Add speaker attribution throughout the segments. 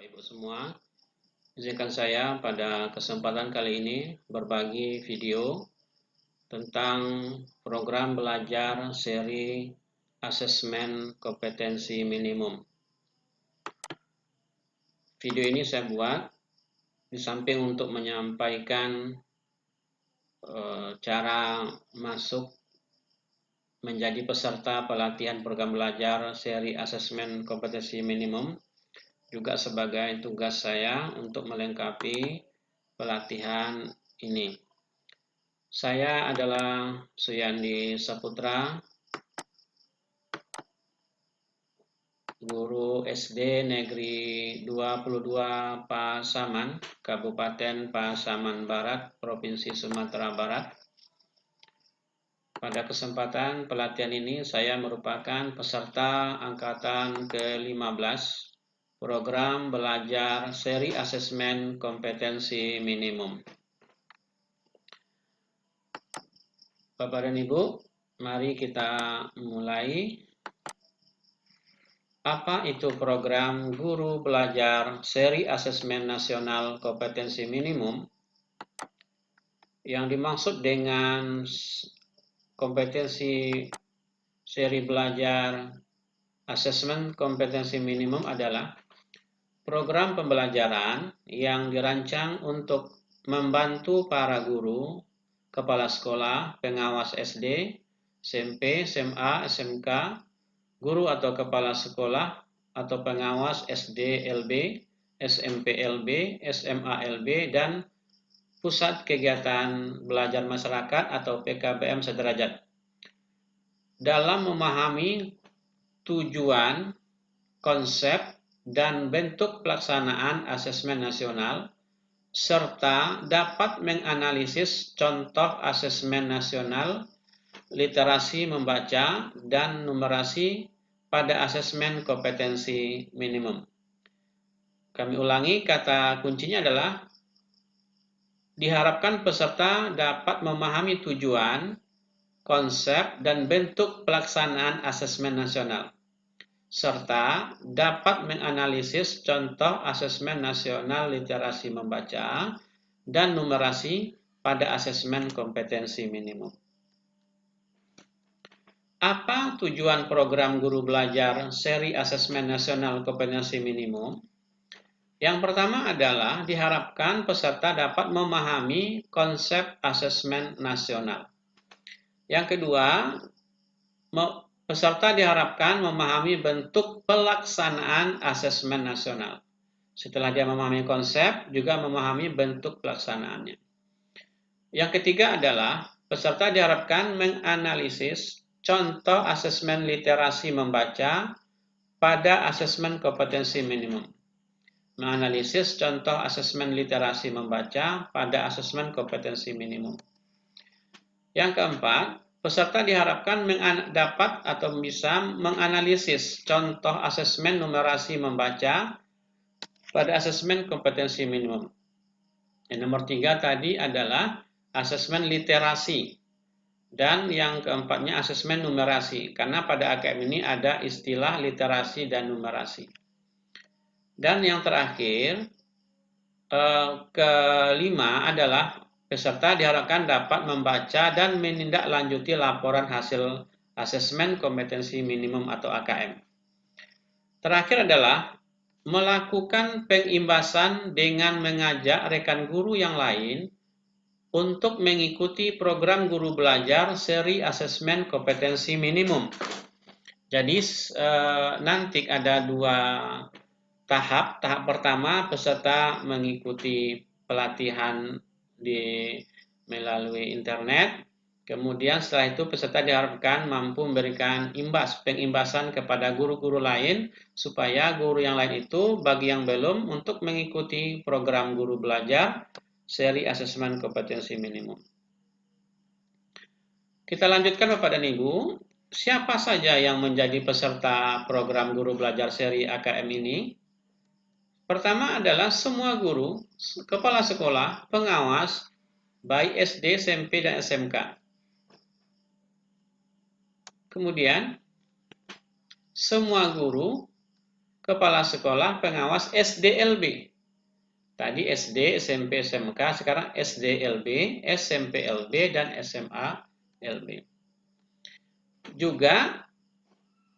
Speaker 1: Ibu semua, izinkan saya pada kesempatan kali ini berbagi video tentang program belajar seri asesmen kompetensi minimum. Video ini saya buat di samping untuk menyampaikan cara masuk menjadi peserta pelatihan program belajar seri asesmen kompetensi minimum, juga sebagai tugas saya untuk melengkapi pelatihan ini. Saya adalah Suyandi Saputra, guru SD Negeri 22 Pasaman, Kabupaten Pasaman Barat, Provinsi Sumatera Barat. Pada kesempatan pelatihan ini saya merupakan peserta angkatan ke-15 program belajar seri asesmen kompetensi minimum. Bapak dan Ibu, mari kita mulai. Apa itu program guru belajar seri asesmen nasional kompetensi minimum? Yang dimaksud dengan kompetensi seri belajar asesmen kompetensi minimum adalah program pembelajaran yang dirancang untuk membantu para guru, kepala sekolah, pengawas SD, SMP, SMA, SMK, guru atau kepala sekolah atau pengawas SD LB, SMP LB, SMA LB, dan pusat kegiatan belajar masyarakat atau PKBM sederajat dalam memahami tujuan, konsep, dan bentuk pelaksanaan asesmen nasional, serta dapat menganalisis contoh asesmen nasional, literasi membaca, dan numerasi pada asesmen kompetensi minimum. Kami ulangi, kata kuncinya adalah diharapkan peserta dapat memahami tujuan, konsep, dan bentuk pelaksanaan asesmen nasional, serta dapat menganalisis contoh asesmen nasional literasi membaca dan numerasi pada asesmen kompetensi minimum. Apa tujuan program guru belajar seri asesmen nasional kompetensi minimum? Yang pertama adalah diharapkan peserta dapat memahami konsep asesmen nasional. Yang kedua, peserta diharapkan memahami bentuk pelaksanaan asesmen nasional. Setelah dia memahami konsep, juga memahami bentuk pelaksanaannya. Yang ketiga adalah peserta diharapkan menganalisis contoh asesmen literasi membaca pada asesmen kompetensi minimum. Menganalisis contoh asesmen literasi membaca pada asesmen kompetensi minimum. Yang keempat, peserta diharapkan dapat atau bisa menganalisis contoh asesmen numerasi membaca pada asesmen kompetensi minimum. Yang nomor 3 tadi adalah asesmen literasi. Dan yang keempatnya asesmen numerasi. Karena pada AKM ini ada istilah literasi dan numerasi. Dan yang terakhir, kelima adalah peserta diharapkan dapat membaca dan menindaklanjuti laporan hasil asesmen kompetensi minimum atau AKM. Terakhir adalah melakukan pengimbasan dengan mengajak rekan guru yang lain untuk mengikuti program guru belajar seri asesmen kompetensi minimum. Jadi nanti ada dua tahap. Tahap pertama, peserta mengikuti pelatihan melalui internet. Kemudian setelah itu peserta diharapkan mampu memberikan pengimbasan kepada guru-guru lain, supaya guru yang lain itu bagi yang belum untuk mengikuti program guru belajar seri asesmen kompetensi minimum. Kita lanjutkan Bapak dan Ibu, siapa saja yang menjadi peserta program guru belajar seri AKM ini? Pertama adalah semua guru, kepala sekolah, pengawas, baik SD, SMP, dan SMK. Kemudian, semua guru kepala sekolah, pengawas SDLB. Tadi SD, SMP, SMK, sekarang SDLB, SMPLB, dan SMALB. Juga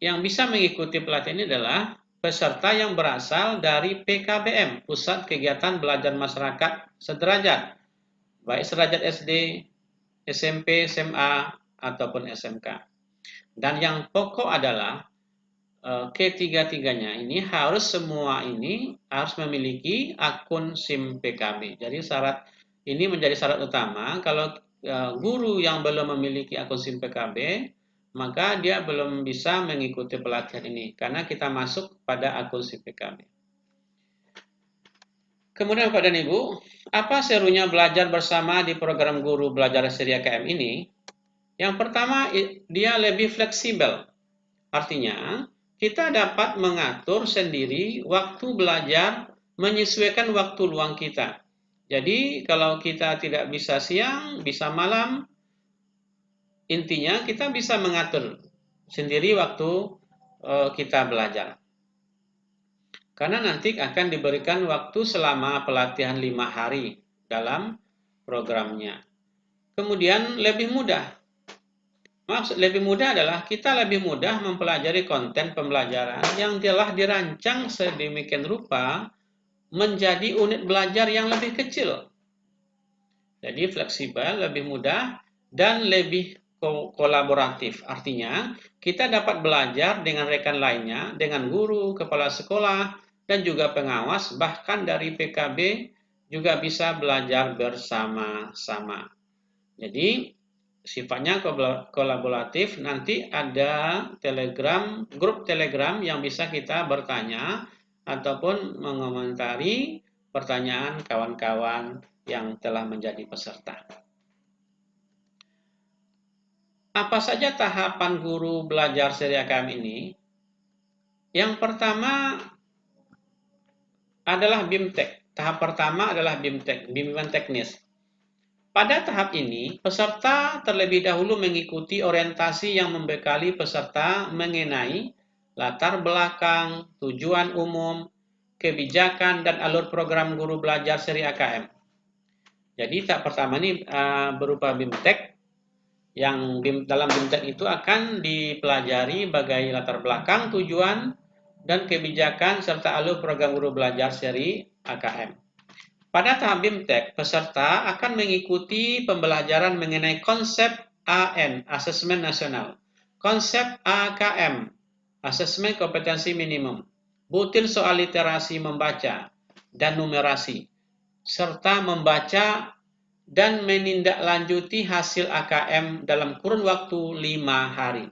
Speaker 1: yang bisa mengikuti pelatihan ini adalah peserta yang berasal dari PKBM, Pusat Kegiatan Belajar Masyarakat Sederajat, baik sederajat SD, SMP, SMA, ataupun SMK. Dan yang pokok adalah ketiga-tiganya ini semua ini harus memiliki akun SIM PKB. Jadi syarat ini menjadi syarat utama. Kalau guru yang belum memiliki akun SIM PKB, maka dia belum bisa mengikuti pelatihan ini karena kita masuk pada akun SIM PKB. Kemudian Bapak dan Ibu, apa serunya belajar bersama di program Guru Belajar Seri AKM ini? Yang pertama, dia lebih fleksibel. Artinya, kita dapat mengatur sendiri waktu belajar menyesuaikan waktu luang kita. Jadi, kalau kita tidak bisa siang, bisa malam, intinya kita bisa mengatur sendiri waktu kita belajar. Karena nanti akan diberikan waktu selama pelatihan 5 hari dalam programnya. Kemudian lebih mudah. Maksud lebih mudah adalah kita lebih mudah mempelajari konten pembelajaran yang telah dirancang sedemikian rupa menjadi unit belajar yang lebih kecil. Jadi fleksibel, lebih mudah, dan lebih kolaboratif. Artinya, kita dapat belajar dengan rekan lainnya, dengan guru, kepala sekolah, dan juga pengawas, bahkan dari PKB juga bisa belajar bersama-sama. Jadi, sifatnya kolaboratif. Nanti ada grup Telegram yang bisa kita bertanya ataupun mengomentari pertanyaan kawan-kawan yang telah menjadi peserta. Apa saja tahapan guru belajar seri AKM ini? Yang pertama adalah BIMTEK. Tahap pertama adalah BIMTEK, bimbingan teknis. Pada tahap ini, peserta terlebih dahulu mengikuti orientasi yang membekali peserta mengenai latar belakang, tujuan umum, kebijakan, dan alur program guru belajar seri AKM. Jadi tahap pertama ini berupa BIMTEK, yang dalam BIMTEK itu akan dipelajari bagai latar belakang, tujuan, dan kebijakan, serta alur program guru belajar seri AKM. Pada tahap BIMTEK, peserta akan mengikuti pembelajaran mengenai konsep AN, Asesmen Nasional, konsep AKM, Asesmen Kompetensi Minimum, butir soal literasi membaca dan numerasi, serta membaca dan menindaklanjuti hasil AKM dalam kurun waktu 5 hari.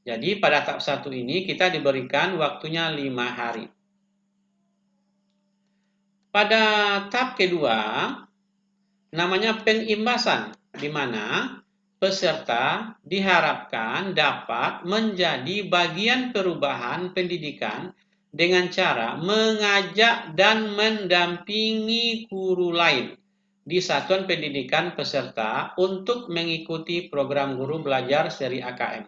Speaker 1: Jadi pada tahap 1 ini kita diberikan waktunya 5 hari. Pada tahap kedua, namanya pengimbasan, di mana peserta diharapkan dapat menjadi bagian perubahan pendidikan dengan cara mengajak dan mendampingi guru lain di satuan pendidikan peserta untuk mengikuti program guru belajar seri AKM.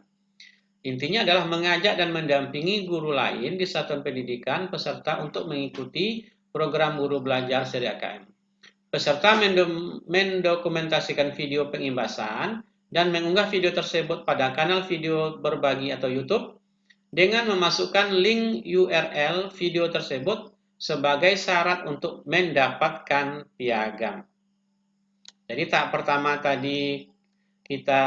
Speaker 1: Intinya adalah mengajak dan mendampingi guru lain di satuan pendidikan peserta untuk mengikuti program guru belajar seri AKM. Peserta mendokumentasikan video pengimbasan dan mengunggah video tersebut pada kanal video berbagi atau YouTube dengan memasukkan link URL video tersebut sebagai syarat untuk mendapatkan piagam. Jadi tahap pertama tadi kita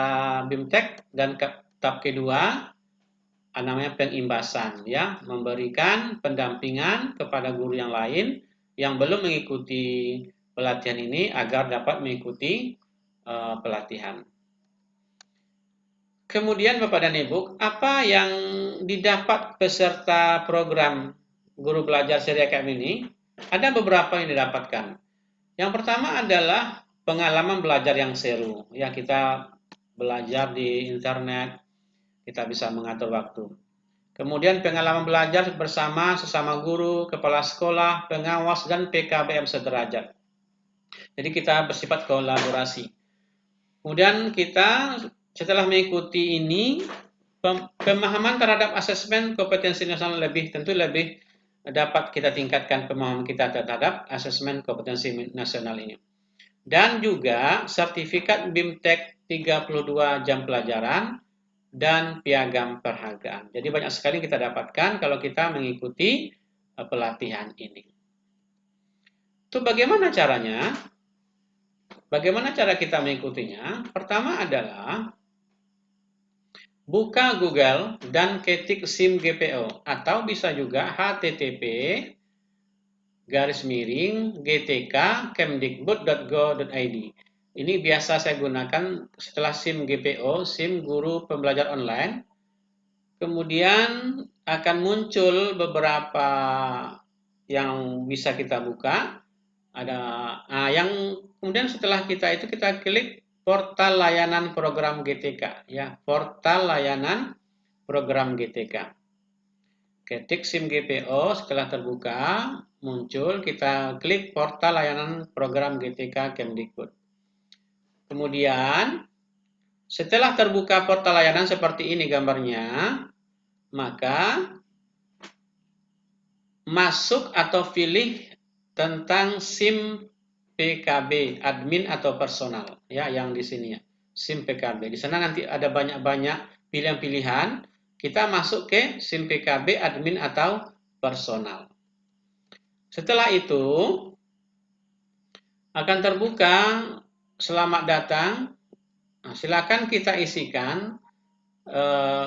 Speaker 1: BIMTEK, dan tahap kedua namanya pengimbasan, ya, memberikan pendampingan kepada guru yang lain yang belum mengikuti pelatihan ini agar dapat mengikuti pelatihan. Kemudian Bapak dan Ibu, apa yang didapat peserta program guru belajar seri AKM ini? Ada beberapa yang didapatkan. Yang pertama adalah pengalaman belajar yang seru. Ya, kita belajar di internet, kita bisa mengatur waktu. Kemudian pengalaman belajar bersama sesama guru, kepala sekolah, pengawas, dan PKBM sederajat. Jadi kita bersifat kolaborasi. Kemudian kita setelah mengikuti ini, pemahaman terhadap asesmen kompetensi nasional tentu lebih dapat kita tingkatkan pemahaman kita terhadap asesmen kompetensi nasional ini. Dan juga sertifikat BIMTEK 32 jam pelajaran dan piagam penghargaan. Jadi banyak sekali kita dapatkan kalau kita mengikuti pelatihan ini. Itu bagaimana caranya? Bagaimana cara kita mengikutinya? Pertama adalah buka Google dan ketik SIM GPO atau bisa juga http://gtk.kemdikbud.go.id. Ini biasa saya gunakan setelah SIM GPO, SIM Guru Pembelajar Online. Kemudian akan muncul beberapa yang bisa kita buka. Kemudian setelah kita klik portal layanan program GTK, ya, portal layanan program GTK. Ketik SIM GPO, setelah terbuka muncul, kita klik portal layanan program GTK Kemdikbud. Kemudian setelah terbuka portal layanan seperti ini gambarnya, maka masuk atau pilih tentang SIM PKB, admin atau personal, ya, yang di sini ya, SIM PKB. Di sana nanti ada banyak pilihan-pilihan. Kita masuk ke SIM PKB, admin atau personal. Setelah itu akan terbuka selamat datang. Nah, silakan kita isikan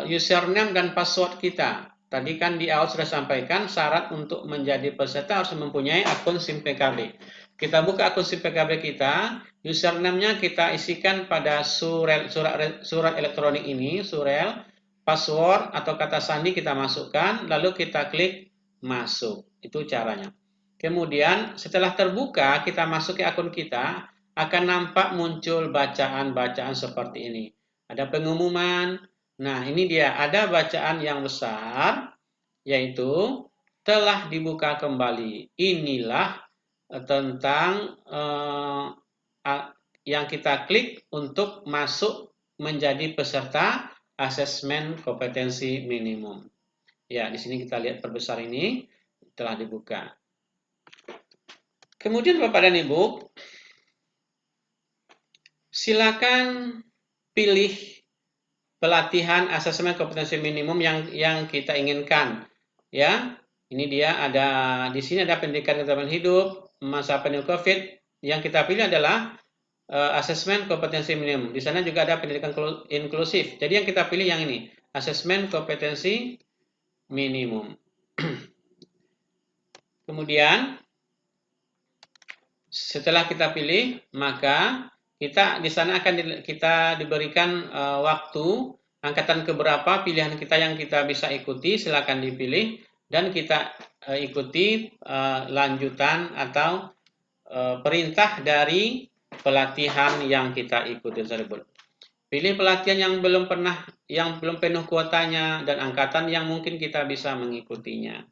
Speaker 1: username dan password kita. Tadi kan di awal sudah sampaikan syarat untuk menjadi peserta harus mempunyai akun SIM PKB. Kita buka akun SIM PKB kita, username-nya kita isikan pada surat elektronik ini, surel, password atau kata sandi kita masukkan, lalu kita klik masuk. Itu caranya. Kemudian setelah terbuka, kita masuk ke akun kita, akan nampak muncul bacaan-bacaan seperti ini. Ada pengumuman. Nah, ini dia, ada bacaan yang besar, yaitu telah dibuka kembali. Inilah tentang yang kita klik untuk masuk menjadi peserta asesmen kompetensi minimum. Ya, di sini kita lihat perbesar ini telah dibuka. Kemudian Bapak dan Ibu, silakan pilih pelatihan asesmen kompetensi minimum yang kita inginkan. Ya, ini dia, ada di sini ada pendidikan keterampilan hidup, masa pandemi COVID. Yang kita pilih adalah asesmen kompetensi minimum. Di sana juga ada pendidikan inklusif. Jadi yang kita pilih yang ini, asesmen kompetensi minimum. Kemudian setelah kita pilih, maka kita di sana akan kita diberikan waktu angkatan keberapa pilihan kita yang kita bisa ikuti, silakan dipilih dan kita ikuti lanjutan atau perintah dari pelatihan yang kita ikuti tersebut. Pilih pelatihan yang belum penuh kuotanya dan angkatan yang mungkin kita bisa mengikutinya.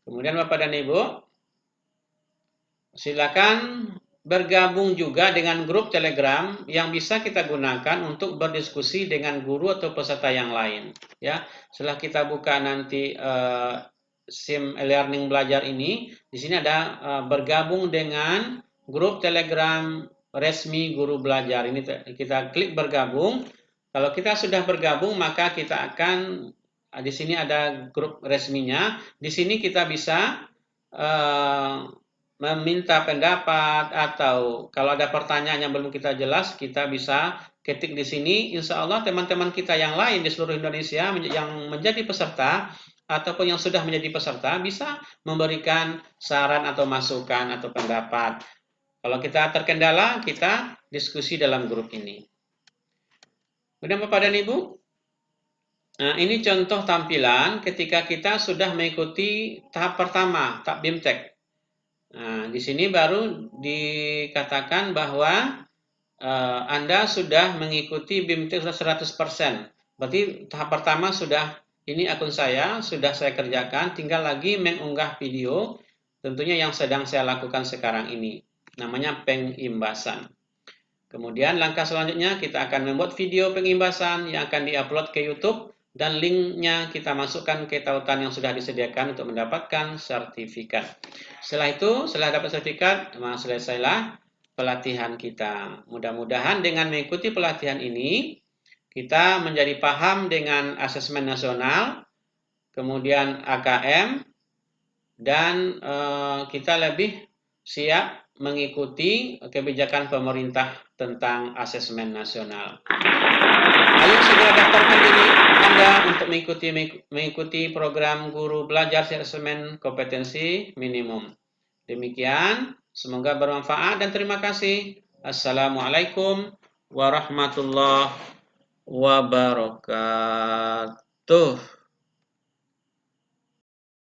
Speaker 1: Kemudian Bapak dan Ibu, silakan bergabung juga dengan grup Telegram yang bisa kita gunakan untuk berdiskusi dengan guru atau peserta yang lain. Ya, setelah kita buka nanti SIM e-learning belajar ini, di sini ada bergabung dengan grup Telegram resmi guru belajar. Ini kita klik bergabung. Kalau kita sudah bergabung, maka kita akan di sini ada grup resminya. Di sini kita bisa meminta pendapat atau kalau ada pertanyaan yang belum kita jelas, kita bisa ketik di sini. Insya Allah teman-teman kita yang lain di seluruh Indonesia yang menjadi peserta ataupun yang sudah menjadi peserta bisa memberikan saran atau masukan atau pendapat. Kalau kita terkendala, kita diskusi dalam grup ini. Kemudian Bapak dan Ibu, nah ini contoh tampilan ketika kita sudah mengikuti tahap pertama, tahap BIMTEK. Nah, di sini baru dikatakan bahwa Anda sudah mengikuti BIMTEK 100%. Berarti tahap pertama sudah, ini akun saya, sudah saya kerjakan, tinggal lagi mengunggah video, tentunya yang sedang saya lakukan sekarang ini. Namanya pengimbasan. Kemudian langkah selanjutnya kita akan membuat video pengimbasan yang akan diupload ke YouTube dan linknya kita masukkan ke tautan yang sudah disediakan untuk mendapatkan sertifikat. Setelah itu, setelah dapat sertifikat, selesailah pelatihan kita. Mudah-mudahan dengan mengikuti pelatihan ini, kita menjadi paham dengan asesmen nasional, kemudian AKM, dan kita lebih siap mengikuti kebijakan pemerintah tentang asesmen nasional. Ayo segera daftarkan diri Anda untuk mengikuti program Guru Belajar Asesmen Kompetensi Minimum. Demikian, semoga bermanfaat dan terima kasih. Assalamualaikum warahmatullahi wabarakatuh.